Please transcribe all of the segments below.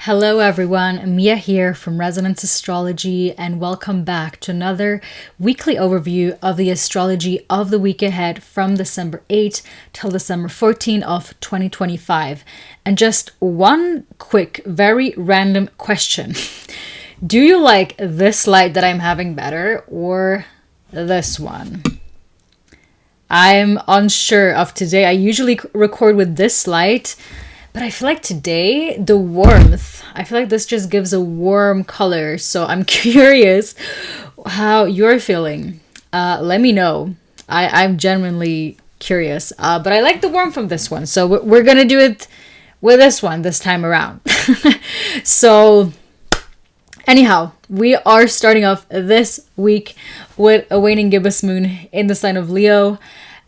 Hello everyone, Mia here from Resonance Astrology, and welcome back to another weekly overview of the astrology of the week ahead from December 8 till December 14 of 2025. And just one quick, very random question. Do you like this light that I'm having better or this one? I'm unsure of today. I usually record with this light, but I feel like today, the warmth, I feel like this just gives a warm color. So I'm curious how you're feeling. Let me know. I'm genuinely curious. But I like the warmth from this one. So we're going to do it with this one this time around. So anyhow, we are starting off this week with a waning gibbous moon in the sign of Leo.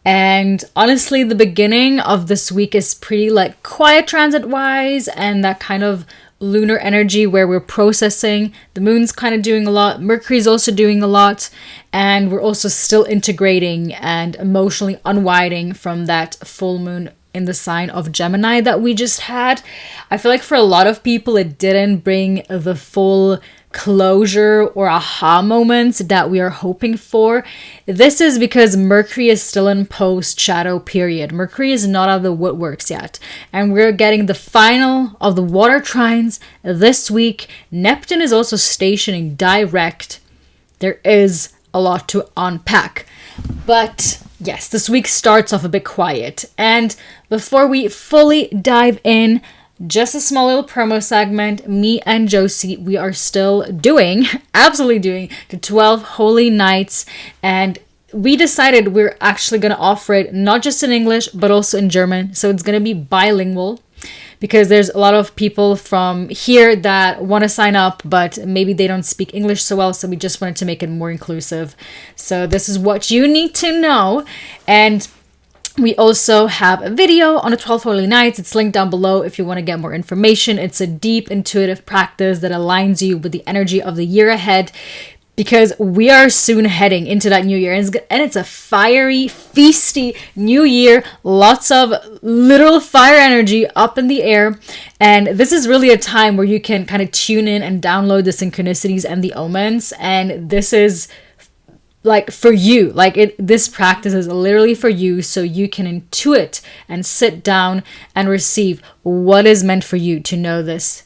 And honestly, the beginning of this week is pretty like quiet transit wise, and that kind of lunar energy where we're processing. The moon's kind of doing a lot. Mercury's also doing a lot. And we're also still integrating and emotionally unwinding from that full moon in the sign of Gemini that we just had. I feel like for a lot of people, it didn't bring the full closure or aha moments that we are hoping for. This is because Mercury is still in post shadow period. Mercury is not out of the woodworks yet, and we're getting the final of the water trines this week. Neptune is also stationing direct. There is a lot to unpack, but yes, this week starts off a bit quiet. And before we fully dive in, just a small little promo segment. Me and Josie, we are still absolutely doing the 12 Holy Nights. And we decided we're actually going to offer it not just in English, but also in German. So it's going to be bilingual, because there's a lot of people from here that want to sign up, but maybe they don't speak English so well. So we just wanted to make it more inclusive. So this is what you need to know. And we also have a video on the 12 Holy Nights. It's linked down below if you want to get more information. It's a deep intuitive practice that aligns you with the energy of the year ahead, because we are soon heading into that new year. And it's a fiery, feisty new year. Lots of literal fire energy up in the air. And this is really a time where you can kind of tune in and download the synchronicities and the omens. And this is like for you, this practice is literally for you, so you can intuit and sit down and receive what is meant for you to know this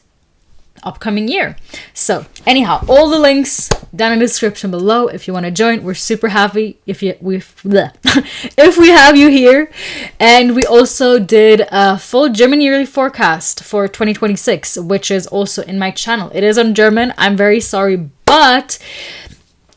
upcoming year. So anyhow, all the links down in the description below if you want to join. We're super happy if we have you here. And we also did a full German yearly forecast for 2026, which is also in my channel. It is on German. I'm very sorry, but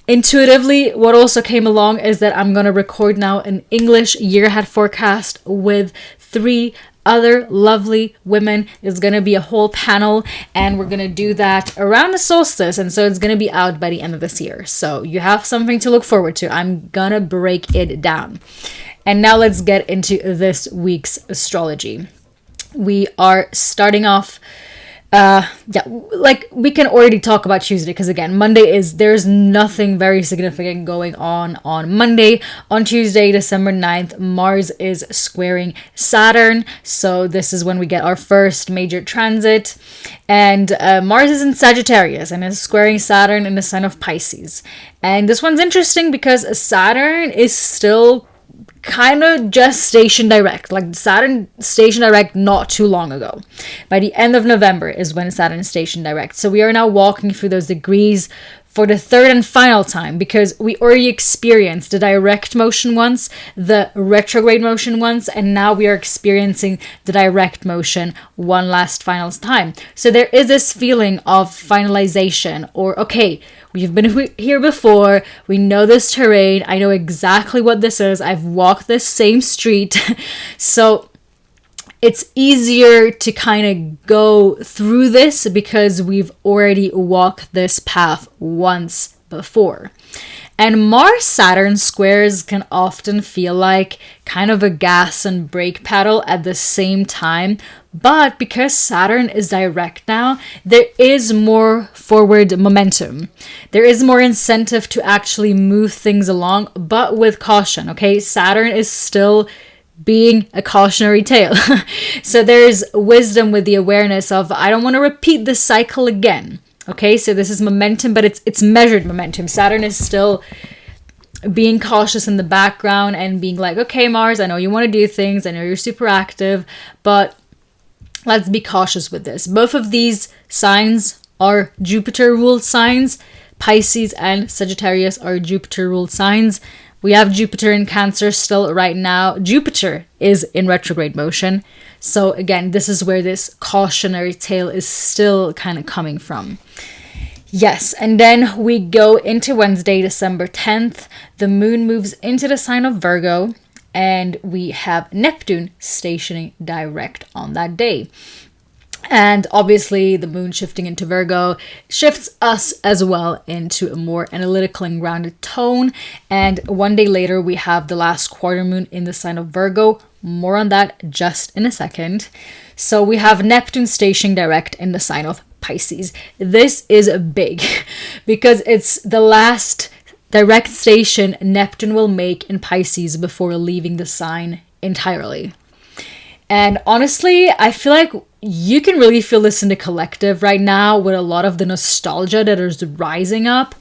intuitively, what also came along is that I'm going to record now an English year ahead forecast with 3 other lovely women. It's going to be a whole panel, and we're going to do that around the solstice. And so it's going to be out by the end of this year. So you have something to look forward to. I'm going to break it down. And now let's get into this week's astrology. We are starting off we can already talk about Tuesday, because again, there's nothing very significant going on Monday. On Tuesday, December 9th, Mars is squaring Saturn. So this is when we get our first major transit. And Mars is in Sagittarius and is squaring Saturn in the sign of Pisces. And this one's interesting because Saturn is still kind of just station direct. Like Saturn station direct not too long ago. By the end of November is when Saturn is station direct. So we are now walking through those degrees for the third and final time, because we already experienced the direct motion once, the retrograde motion once, and now we are experiencing the direct motion one last final time. So there is this feeling of finalization, or okay, we've been here before, we know this terrain, I know exactly what this is, I've walked this same street. So it's easier to kind of go through this because we've already walked this path once before. And Mars-Saturn squares can often feel like kind of a gas and brake pedal at the same time. But because Saturn is direct now, there is more forward momentum. There is more incentive to actually move things along, but with caution, okay? Saturn is still being a cautionary tale. So there's wisdom with the awareness of, I don't want to repeat this cycle again. Okay, so this is momentum, but it's measured momentum. Saturn is still being cautious in the background and being like, okay, Mars, I know you want to do things. I know you're super active, but let's be cautious with this. Both of these signs are Jupiter-ruled signs. Pisces and Sagittarius are Jupiter-ruled signs. We have Jupiter in Cancer still right now. Jupiter is in retrograde motion. So again, this is where this cautionary tale is still kind of coming from. Yes, and then we go into Wednesday, December 10th. The moon moves into the sign of Virgo, and we have Neptune stationing direct on that day. And obviously, the moon shifting into Virgo shifts us as well into a more analytical and grounded tone. And one day later, we have the last quarter moon in the sign of Virgo. More on that just in a second. So we have Neptune stationing direct in the sign of Pisces. This is big because it's the last direct station Neptune will make in Pisces before leaving the sign entirely. And honestly, I feel like you can really feel this in the collective right now with a lot of the nostalgia that is rising up.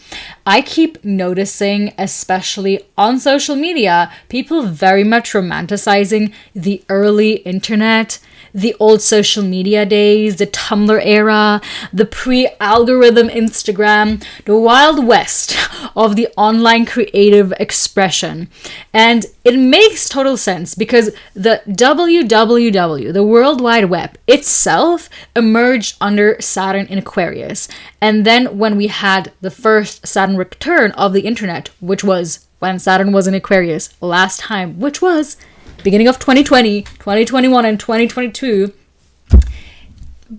I keep noticing, especially on social media, people very much romanticizing the early internet, the old social media days, the Tumblr era, the pre-algorithm Instagram, the Wild West of the online creative expression. And it makes total sense because the WWW, the World Wide Web itself, emerged under Saturn in Aquarius. And then when we had the first Saturn return of the internet, which was when Saturn was in Aquarius last time, which was beginning of 2020, 2021, and 2022,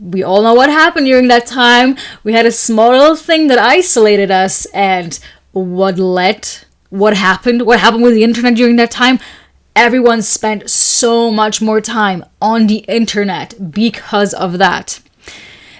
we all know what happened during that time. We had a small little thing that isolated us, and what happened with the internet during that time? Everyone spent so much more time on the internet because of that.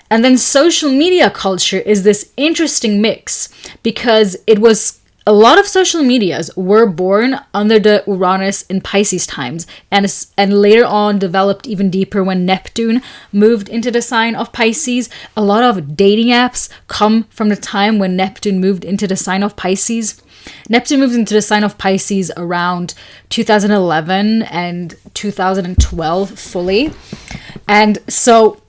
And then social media culture is this interesting mix because a lot of social medias were born under the Uranus in Pisces times and later on developed even deeper when Neptune moved into the sign of Pisces. A lot of dating apps come from the time when Neptune moved into the sign of Pisces. Neptune moved into the sign of Pisces around 2011 and 2012 fully. And so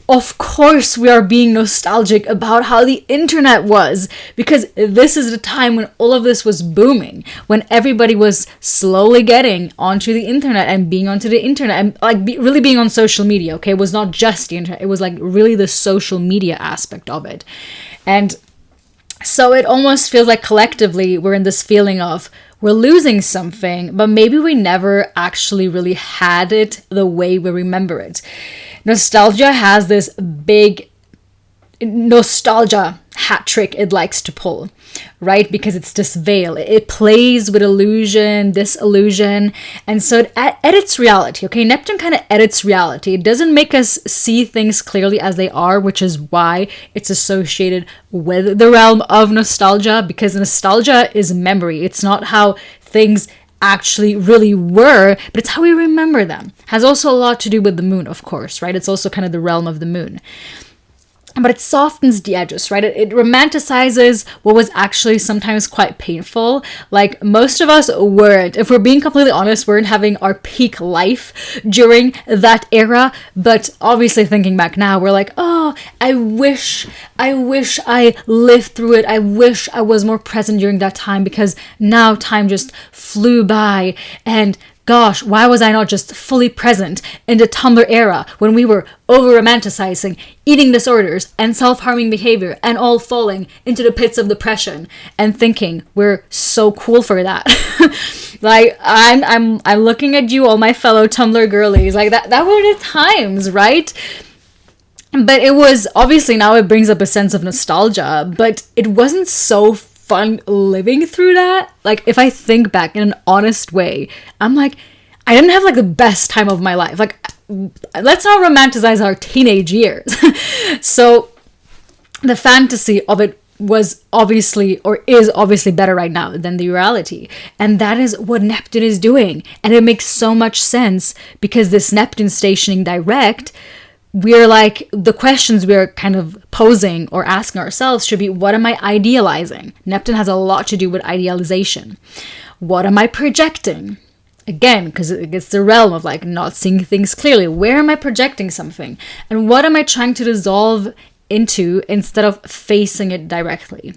of course, we are being nostalgic about how the internet was, because this is the time when all of this was booming, when everybody was slowly getting onto the internet and being onto the internet and really being on social media. Okay, it was not just the internet; it was like really the social media aspect of it, and so it almost feels like collectively we're in this feeling of we're losing something, but maybe we never actually really had it the way we remember it. Nostalgia has this big nostalgia hat trick it likes to pull, right? Because it's this veil. It plays with illusion, disillusion, and so it edits reality, okay? Neptune kind of edits reality. It doesn't make us see things clearly as they are, which is why it's associated with the realm of nostalgia, because nostalgia is memory. It's not how things actually really were, but it's how we remember them. Has also a lot to do with the moon, of course, right? It's also kind of the realm of the moon. But it softens the edges, right? It romanticizes what was actually sometimes quite painful. Like, most of us weren't, if we're being completely honest, weren't having our peak life during that era. But obviously thinking back now, we're like, oh, I wish I lived through it. I wish I was more present during that time, because now time just flew by. And gosh, why was I not just fully present in the Tumblr era when we were over-romanticizing eating disorders and self-harming behavior and all falling into the pits of depression and thinking we're so cool for that? Like, I'm looking at you, all my fellow Tumblr girlies, like that were the times, right? But it was, obviously now it brings up a sense of nostalgia, but it wasn't so fun living through that. Like, if I think back in an honest way, I'm like, I didn't have like the best time of my life. Like, let's not romanticize our teenage years. So the fantasy of it was obviously or is obviously better right now than the reality. And that is what Neptune is doing. And it makes so much sense because this Neptune stationing direct, we're like, the questions we're kind of posing or asking ourselves should be, what am I idealizing? Neptune has a lot to do with idealization. What am I projecting? Again, because it's the realm of like not seeing things clearly. Where am I projecting something? And what am I trying to dissolve into instead of facing it directly?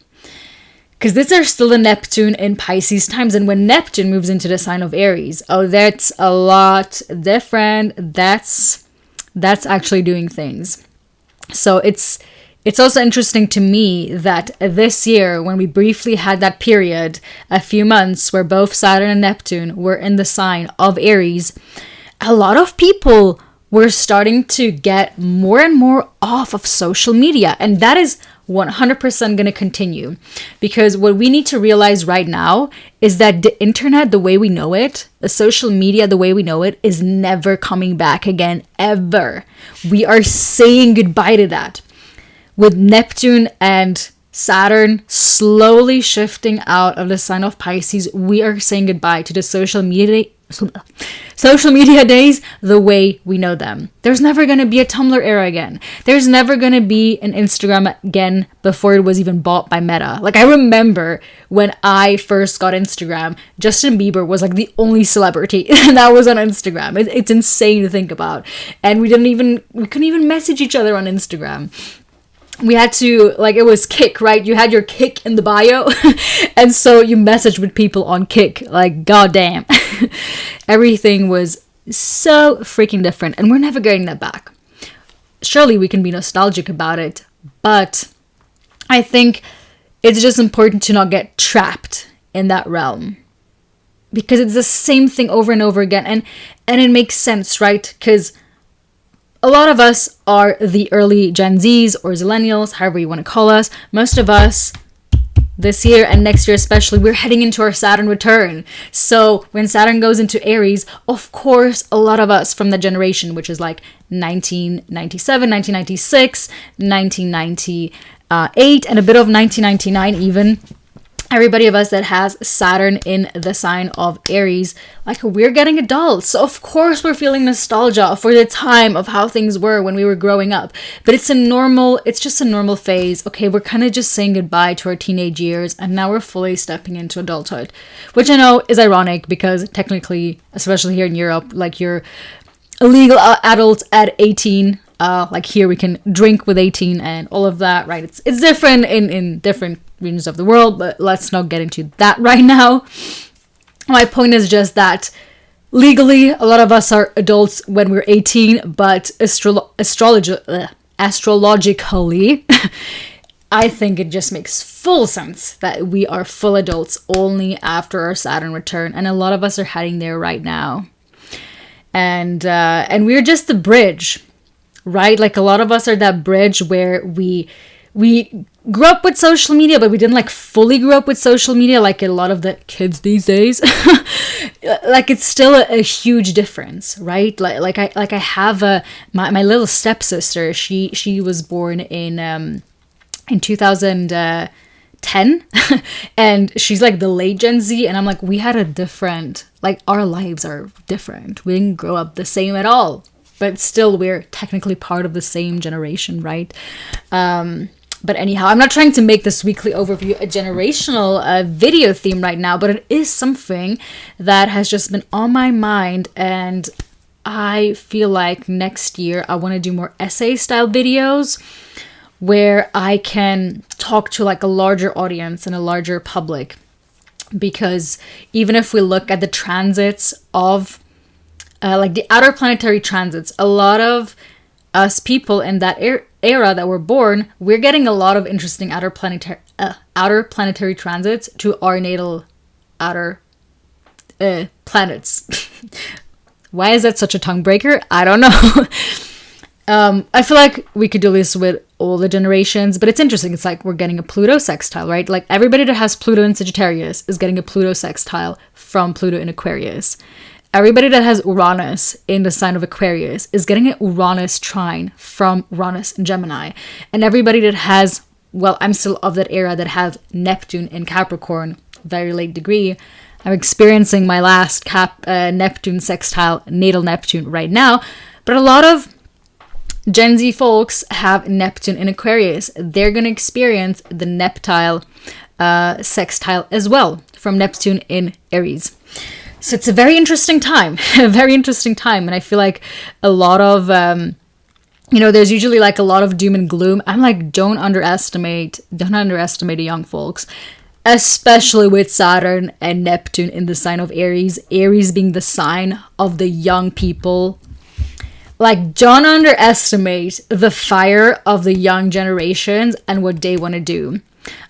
Because these are still the Neptune in Pisces times. And when Neptune moves into the sign of Aries, oh, that's a lot different. That's actually doing things. So it's also interesting to me that this year, when we briefly had that period, a few months where both Saturn and Neptune were in the sign of Aries, a lot of people were starting to get more and more off of social media. And that is 100% going to continue. Because what we need to realize right now is that the internet, the way we know it, the social media, the way we know it, is never coming back again, ever. We are saying goodbye to that. With Neptune and Saturn slowly shifting out of the sign of Pisces, we are saying goodbye to the social media days the way we know them. There's never going to be a Tumblr era again. There's never going to be an Instagram again before it was even bought by Meta. Like, I remember when I first got Instagram, Justin Bieber was like the only celebrity that was on Instagram. It's insane to think about. And we couldn't even message each other on Instagram. We had to, like, it was Kik, right? You had your Kik in the bio. And so you messaged with people on Kik. Like, goddamn. Everything was so freaking different. And we're never getting that back. Surely we can be nostalgic about it. But I think it's just important to not get trapped in that realm. Because it's the same thing over and over again. And it makes sense, right? Because a lot of us are the early Gen Zs or Zillennials, however you want to call us. Most of us this year and next year especially, we're heading into our Saturn return. So when Saturn goes into Aries, of course, a lot of us from the generation, which is like 1997, 1996, 1998, and a bit of 1999 even, everybody of us that has Saturn in the sign of Aries, like, we're getting adults. So of course we're feeling nostalgia for the time of how things were when we were growing up. But it's just a normal phase. Okay, we're kind of just saying goodbye to our teenage years and now we're fully stepping into adulthood. Which I know is ironic because technically, especially here in Europe, like, you're a legal adult at 18. Like, here we can drink with 18 and all of that, right? It's different in different regions of the world, but let's not get into that right now. My point is just that legally, a lot of us are adults when we're 18, but astrologically, I think it just makes full sense that we are full adults only after our Saturn return, and a lot of us are heading there right now. And we're just the bridge, right? Like, a lot of us are that bridge where we grew up with social media, but we didn't like fully grow up with social media like a lot of the kids these days. Like, it's still a huge difference, right? Like I have my little stepsister. She was born in 2010, and she's like the late Gen Z, and I'm like, we had a different, like, our lives are different. We didn't grow up the same at all. But still, we're technically part of the same generation, right? But anyhow, I'm not trying to make this weekly overview a generational video theme right now, but it is something that has just been on my mind. And I feel like next year I want to do more essay-style videos where I can talk to like a larger audience and a larger public. Because even if we look at the transits of like the outer planetary transits, a lot of us people in that era that were born, we're getting a lot of interesting outer planetary transits to our natal outer planets. Why is that such a tongue breaker? I don't know. I feel like we could do this with all the generations, but it's interesting. It's like we're getting a Pluto sextile, right? Like, everybody that has Pluto in Sagittarius is getting a Pluto sextile from Pluto in Aquarius. Everybody that has Uranus in the sign of Aquarius is getting an Uranus trine from Uranus in Gemini. And everybody that has well, I'm still of that era that has Neptune in Capricorn, very late degree. I'm experiencing my last Neptune sextile, natal Neptune right now. But a lot of Gen Z folks have Neptune in Aquarius. They're going to experience the Neptile sextile as well from Neptune in Aries. So it's a very interesting time, a very interesting time. And I feel like a lot of, there's usually like a lot of doom and gloom. I'm like, don't underestimate the young folks, especially with Saturn and Neptune in the sign of Aries, Aries being the sign of the young people. Like, don't underestimate the fire of the young generations and what they want to do.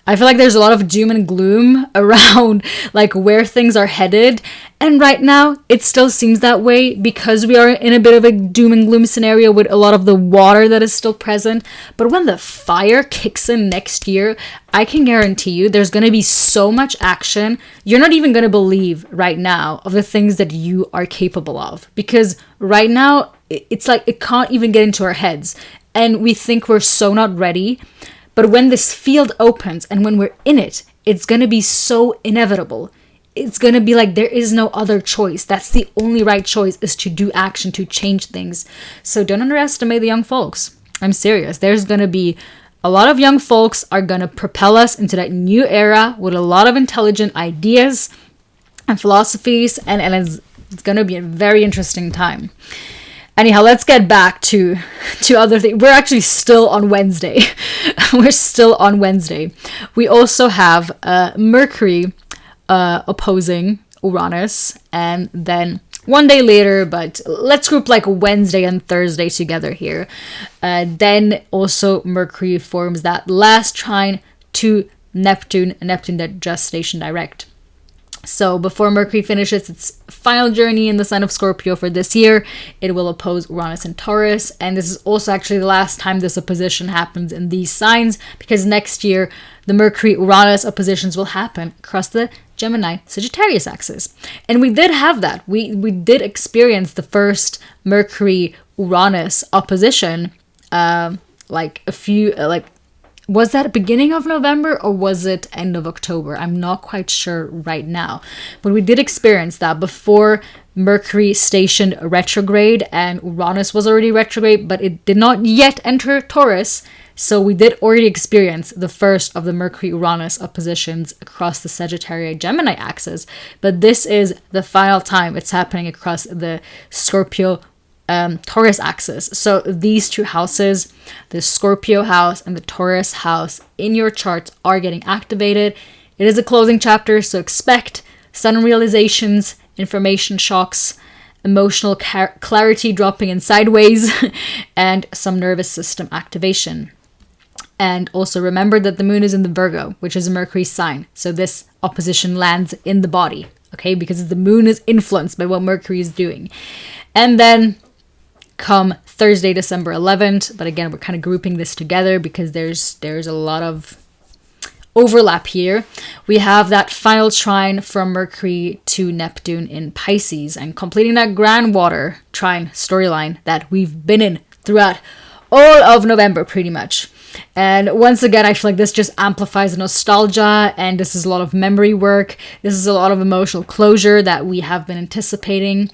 I feel like there's a lot of doom and gloom around like where things are headed. And right now it still seems that way because we are in a bit of a doom and gloom scenario with a lot of the water that is still present. But when the fire kicks in next year, I can guarantee you there's going to be so much action. You're not even going to believe right now of the things that you are capable of. Because right now it's like it can't even get into our heads. And we think we're so not ready. But when this field opens and when we're in it, it's going to be so inevitable. It's going to be like there is no other choice. That's the only right choice, is to do action, to change things. So don't underestimate the young folks. I'm serious. There's going to be a lot of young folks are going to propel us into that new era with a lot of intelligent ideas and philosophies. And it's going to be a very interesting time. Anyhow, let's get back to other things. We're actually still on Wednesday. We're still on Wednesday. We also have Mercury opposing Uranus, and then one day later, but let's group like Wednesday and Thursday together here. Then also Mercury forms that last trine to Neptune that just stationed direct. So before Mercury finishes its final journey in the sign of Scorpio for this year, it will oppose Uranus and Taurus. And this is also actually the last time this opposition happens in these signs, because next year the Mercury-Uranus oppositions will happen across the Gemini-Sagittarius axis. And we did have that. We did experience the first Mercury-Uranus opposition was that beginning of November or was it end of October? I'm not quite sure right now. But we did experience that before Mercury stationed retrograde, and Uranus was already retrograde, but it did not yet enter Taurus. So we did already experience the first of the Mercury-Uranus oppositions across the Sagittarius-Gemini axis. But this is the final time it's happening across the Scorpio Taurus axis. So these two houses, the Scorpio house and the Taurus house in your charts, are getting activated. It is a closing chapter, so expect sudden realizations, information shocks, emotional clarity dropping in sideways, and some nervous system activation. And also remember that the moon is in the Virgo, which is a Mercury sign. So this opposition lands in the body, okay? Because the moon is influenced by what Mercury is doing. And then come Thursday, December 11th. But again, we're kind of grouping this together because there's a lot of overlap here. We have that final trine from Mercury to Neptune in Pisces, and completing that grand water trine storyline that we've been in throughout all of November pretty much. And once again, I feel like this just amplifies the nostalgia, and this is a lot of memory work. This is a lot of emotional closure that we have been anticipating.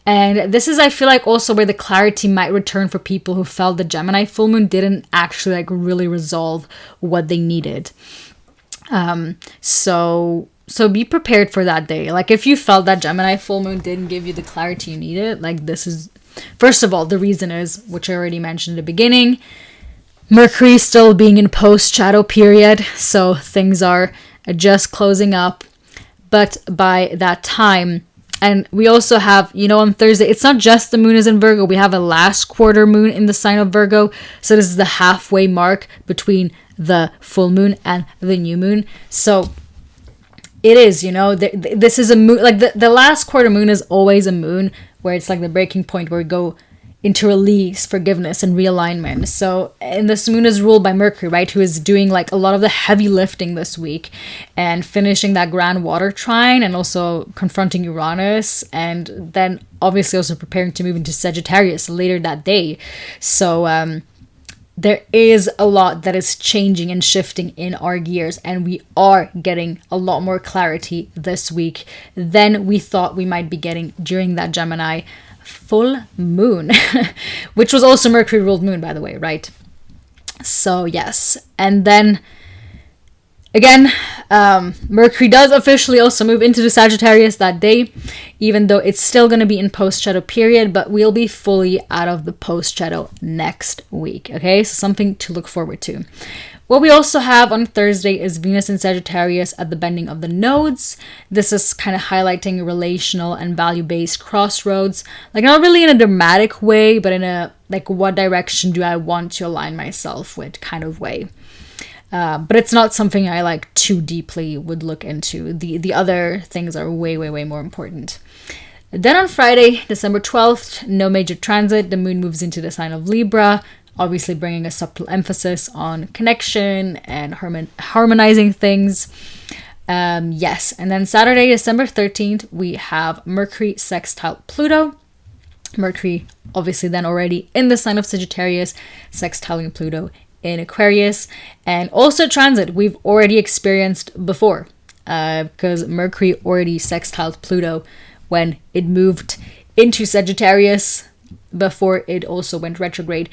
And this is, I feel like, also where the clarity might return for people who felt the Gemini full moon didn't actually like really resolve what they needed. So be prepared for that day. Like if you felt that Gemini full moon didn't give you the clarity you needed, like this is, first of all, the reason is, which I already mentioned at the beginning, Mercury still being in post-shadow period, so things are just closing up. But by that time, and we also have, on Thursday, it's not just the moon is in Virgo, we have a last quarter moon in the sign of Virgo. So this is the halfway mark between the full moon and the new moon. So it is, this is a moon, like the last quarter moon is always a moon where it's like the breaking point where we go into release, forgiveness, and realignment. So, and this moon is ruled by Mercury, right, who is doing like a lot of the heavy lifting this week and finishing that grand water trine, and also confronting Uranus, and then obviously also preparing to move into Sagittarius later that day. So there is a lot that is changing and shifting in our years, and we are getting a lot more clarity this week than we thought we might be getting during that Gemini full moon, which was also Mercury ruled moon, by the way, right? So yes, and then again, Mercury does officially also move into the Sagittarius that day, even though it's still going to be in post-shadow period, but we'll be fully out of the post-shadow next week, okay? So something to look forward to. What we also have on Thursday is Venus in Sagittarius at the bending of the nodes. This is kind of highlighting relational and value-based crossroads. Like, not really in a dramatic way, but in a, like, what direction do I want to align myself with kind of way. But it's not something I like too deeply would look into. The other things are way, way, way more important. Then on Friday, December 12th, no major transit. The moon moves into the sign of Libra, obviously bringing a subtle emphasis on connection and harmonizing things. Yes, and then Saturday, December 13th, we have Mercury sextile Pluto. Mercury, obviously then already in the sign of Sagittarius, sextiling Pluto in Aquarius, and also transit we've already experienced before, because Mercury already sextiled Pluto when it moved into Sagittarius before it also went retrograde.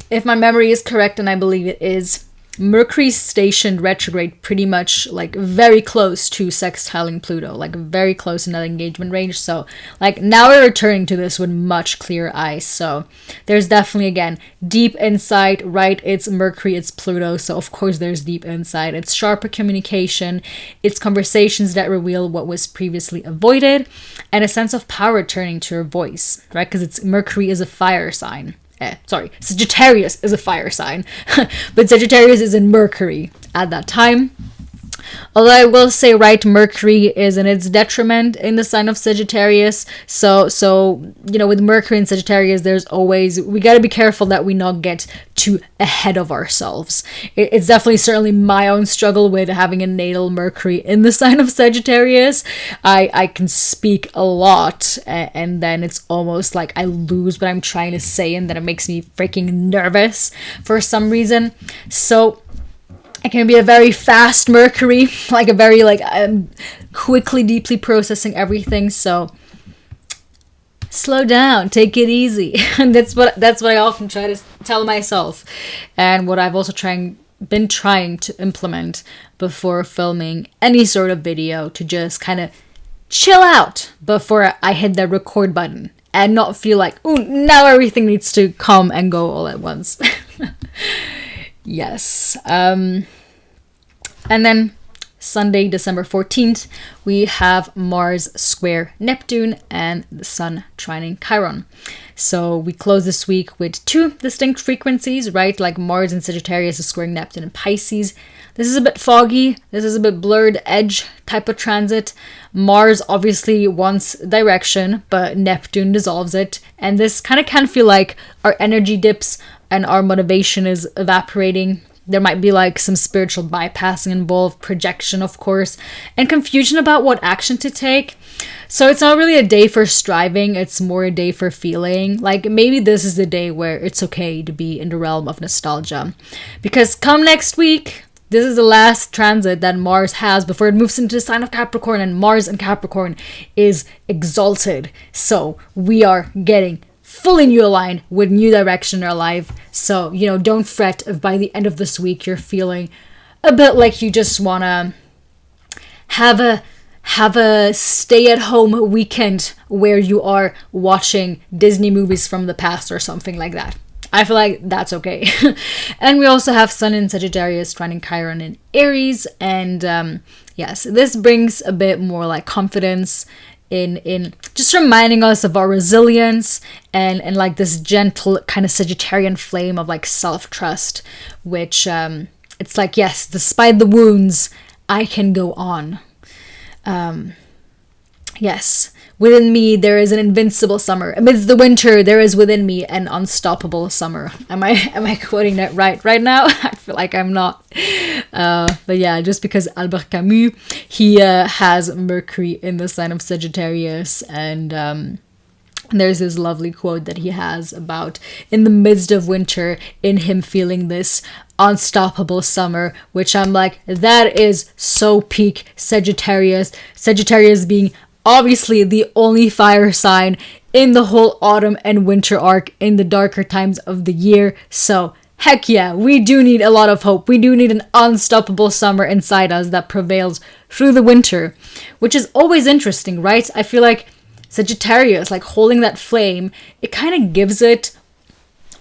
If my memory is correct, and I believe it is, Mercury stationed retrograde pretty much like very close to sextiling Pluto, like very close in that engagement range. So like now we're returning to this with much clearer eyes. So there's definitely, again, deep insight, right? It's Mercury, it's Pluto. So of course there's deep insight. It's sharper communication. It's conversations that reveal what was previously avoided, and a sense of power returning to your voice, right? Because it's Mercury is a fire sign. Sagittarius is a fire sign, but Sagittarius is in Mercury at that time. Although I will say, right, Mercury is in its detriment in the sign of Sagittarius. So you know, with Mercury and Sagittarius, there's always, we got to be careful that we not get too ahead of ourselves. It's definitely certainly my own struggle with having a natal Mercury in the sign of Sagittarius. I can speak a lot, and then it's almost like I lose what I'm trying to say, and then it makes me freaking nervous for some reason. So it can be a very fast Mercury, like a very quickly, deeply processing everything. So slow down, take it easy. And that's what I often try to tell myself, and what I've also been trying to implement before filming any sort of video, to just kind of chill out before I hit the record button and not feel like, oh, now everything needs to come and go all at once. Yes. And then Sunday, December 14th, we have Mars square Neptune and the Sun trining Chiron. So we close this week with two distinct frequencies, right? Like Mars in Sagittarius is squaring Neptune in Pisces. This is a bit foggy. This is a bit blurred edge type of transit. Mars obviously wants direction, but Neptune dissolves it. And this kind of can feel like our energy dips and our motivation is evaporating. There might be like some spiritual bypassing involved, projection, of course, and confusion about what action to take. So it's not really a day for striving, it's more a day for feeling. Like maybe this is the day where it's okay to be in the realm of nostalgia. Because come next week, this is the last transit that Mars has before it moves into the sign of Capricorn, and Mars in Capricorn is exalted. So we are getting fully new aligned with new direction in our life. So, you know, don't fret if by the end of this week you're feeling a bit like you just want to have a stay-at-home weekend where you are watching Disney movies from the past or something like that. I feel like that's okay. And we also have Sun in Sagittarius trining Chiron in Aries. And yes, this brings a bit more like confidence in just reminding us of our resilience and like this gentle kind of Sagittarian flame of like self-trust, which it's like, yes, despite the wounds, I can go on. Yes, within me there is an invincible summer. Amidst the winter there is within me an unstoppable summer. Am I quoting that right now? I feel like I'm not. But yeah, just because Albert Camus, he has Mercury in the sign of Sagittarius, and There's this lovely quote that he has about in the midst of winter, in him feeling this unstoppable summer, which I'm like, that is so peak Sagittarius. Sagittarius being obviously the only fire sign in the whole autumn and winter arc in the darker times of the year. So heck yeah, we do need a lot of hope. We do need an unstoppable summer inside us that prevails through the winter, which is always interesting, right? I feel like Sagittarius, like holding that flame, it kind of gives it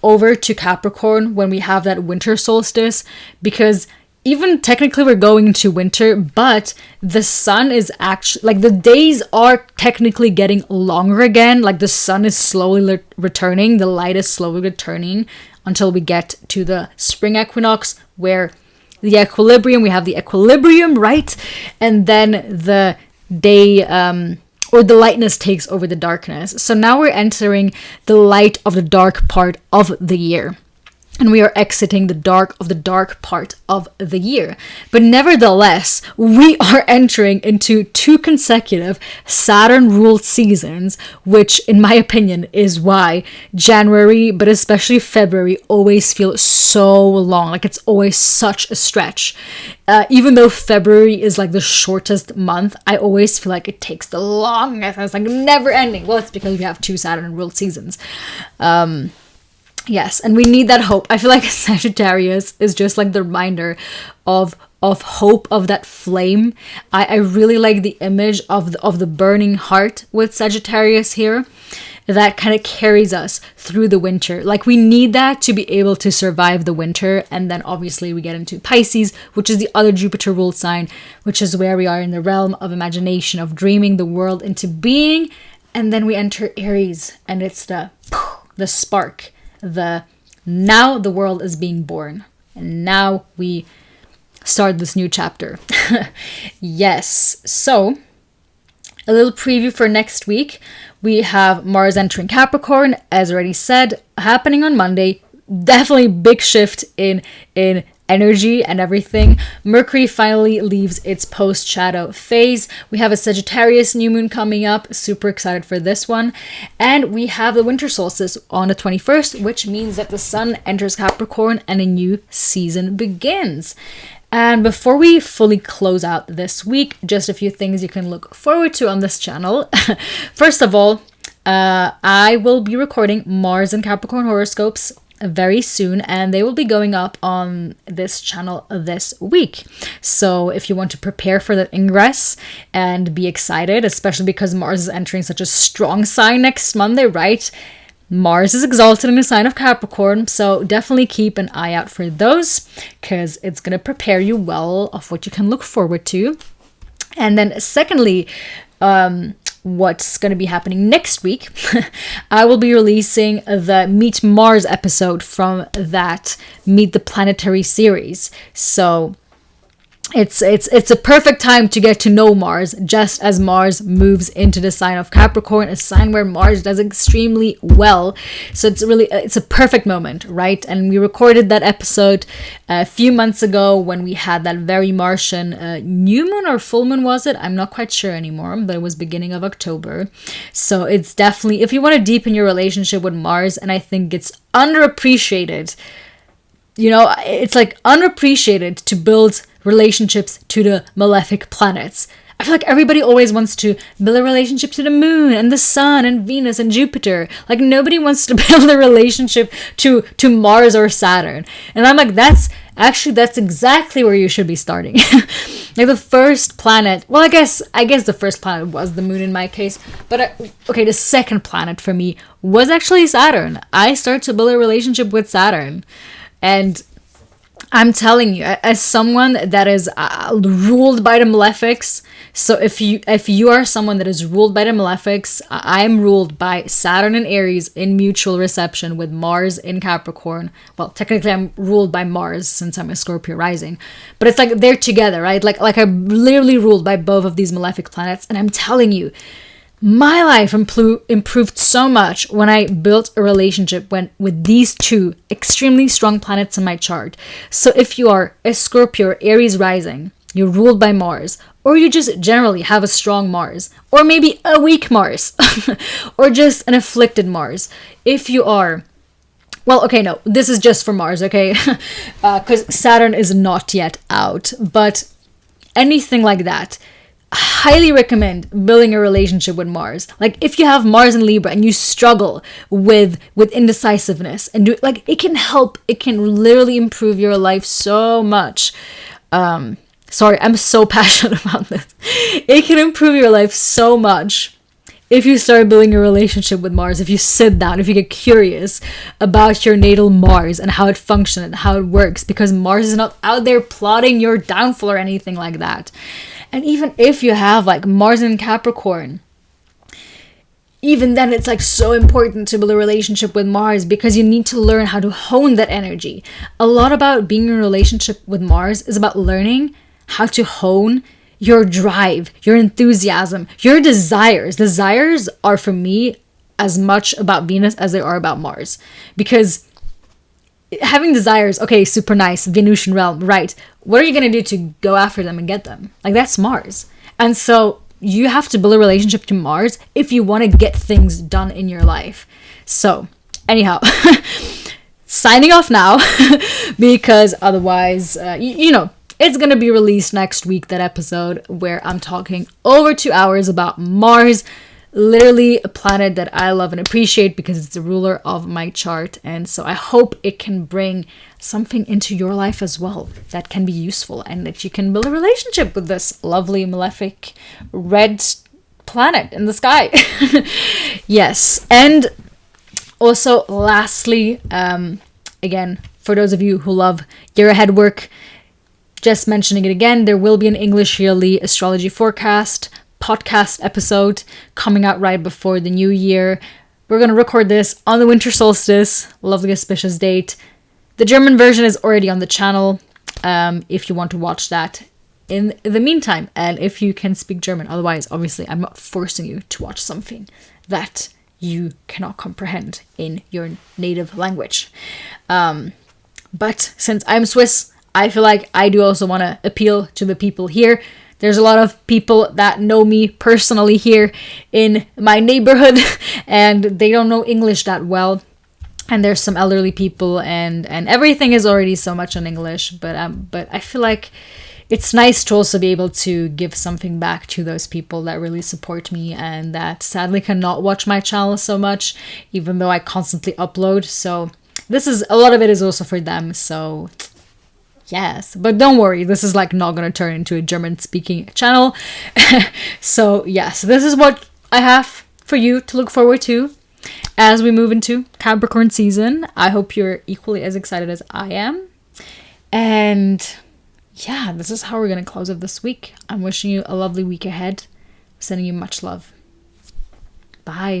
over to Capricorn when we have that winter solstice, because even technically we're going into winter, but the sun is actually, like, the days are technically getting longer again. Like the sun is slowly returning, the light is slowly returning until we get to the spring equinox, where we have the equilibrium, right? And then the day, or the lightness takes over the darkness. So now we're entering the light of the dark part of the year. And we are exiting the dark of the dark part of the year. But nevertheless, we are entering into 2 consecutive Saturn-ruled seasons, which, in my opinion, is why January, but especially February, always feel so long. Like, it's always such a stretch. Even though February is like the shortest month, I always feel like it takes the longest. It's like never ending. Well, it's because we have 2 Saturn-ruled seasons. Yes, and we need that hope. I feel like Sagittarius is just like the reminder of hope, of that flame. I really like the image of the burning heart with Sagittarius here. That kind of carries us through the winter. Like, we need that to be able to survive the winter. And then obviously we get into Pisces, which is the other Jupiter ruled sign, which is where we are in the realm of imagination, of dreaming the world into being. And then we enter Aries, and it's the spark. Now the world is being born, and now we start this new chapter. Yes, so a little preview for next week. We have Mars entering Capricorn, as already said, happening on Monday. Definitely big shift in energy and everything. Mercury finally leaves its post-shadow phase. We have a Sagittarius new moon coming up. Super excited for this one. And we have the winter solstice on the 21st, which means that the sun enters Capricorn and a new season begins. And before we fully close out this week, just a few things you can look forward to on this channel. First of all, I will be recording Mars and Capricorn horoscopes very soon, and they will be going up on this channel this week. So if you want to prepare for that ingress and be excited, especially because Mars is entering such a strong sign next Monday, right? Mars is exalted in the sign of Capricorn, so definitely keep an eye out for those, because it's going to prepare you well of what you can look forward to. And then secondly, what's going to be happening next week, I will be releasing the Meet Mars episode from that Meet the Planetary series. So it's a perfect time to get to know Mars, just as Mars moves into the sign of Capricorn, a sign where Mars does extremely well. So it's a perfect moment, right? And we recorded that episode a few months ago when we had that very Martian new moon, or full moon was it? I'm not quite sure anymore, but it was beginning of October. So it's definitely, if you want to deepen your relationship with Mars, and I think it's underappreciated, it's like unappreciated to build relationships to the malefic planets. I feel like everybody always wants to build a relationship to the moon and the sun and Venus and Jupiter. Like, nobody wants to build a relationship to Mars or Saturn. And I'm like, that's exactly where you should be starting. Like, the first planet, well, I guess the first planet was the moon in my case, but the second planet for me was actually Saturn. I started to build a relationship with Saturn. And I'm telling you, as someone that is ruled by the malefics, so if you are someone that is ruled by the malefics, I am ruled by Saturn and Aries in mutual reception with Mars in Capricorn. Well, technically I'm ruled by Mars since I'm a Scorpio rising, but it's like they're together, right? Like I'm literally ruled by both of these malefic planets, and I'm telling you, my life improved so much when I built a relationship with these 2 extremely strong planets in my chart. So if you are a Scorpio or Aries rising, you're ruled by Mars, or you just generally have a strong Mars, or maybe a weak Mars, or just an afflicted Mars. If you are, well, okay, no, this is just for Mars, okay? Because Saturn is not yet out, but anything like that, I highly recommend building a relationship with Mars. Like if you have Mars in Libra and you struggle with indecisiveness and like it can help, it can literally improve your life so much. Sorry, I'm so passionate about this. It can improve your life so much if you start building a relationship with Mars, if you sit down, if you get curious about your natal Mars and how it functions and how it works, because Mars is not out there plotting your downfall or anything like that. And even if you have like Mars in Capricorn, even then it's like so important to build a relationship with Mars because you need to learn how to hone that energy. A lot about being in a relationship with Mars is about learning how to hone your drive, your enthusiasm, your desires. Desires are for me as much about Venus as they are about Mars. Because having desires, okay, super nice, Venusian realm, right. What are you going to do to go after them and get them? Like that's Mars. And so you have to build a relationship to Mars if you want to get things done in your life. So anyhow, signing off now because otherwise, you know, it's going to be released next week, that episode where I'm talking over 2 hours about Mars, literally a planet that I love and appreciate because it's the ruler of my chart. And so I hope it can bring something into your life as well that can be useful and that you can build a relationship with this lovely, malefic red planet in the sky. Yes. And also, lastly, again, for those of you who love year ahead work, just mentioning it again, there will be an English yearly astrology forecast podcast episode coming out right before the new year. We're going to record this on the winter solstice, lovely auspicious date. The German version is already on the channel if you want to watch that in the meantime, and if you can speak German. Otherwise, obviously, I'm not forcing you to watch something that you cannot comprehend in your native language. But since I'm Swiss, I feel like I do also want to appeal to the people here. There's a lot of people that know me personally here in my neighborhood and they don't know English that well. And there's some elderly people and everything is already so much in English. But I feel like it's nice to also be able to give something back to those people that really support me and that sadly cannot watch my channel so much, even though I constantly upload. So this is, a lot of it is also for them. So yes, but don't worry, this is like not going to turn into a German speaking channel. So yes, this is what I have for you to look forward to as we move into Capricorn season. I hope you're equally as excited as I am. And yeah, this is how we're going to close up this week. I'm wishing you a lovely week ahead. Sending you much love. Bye.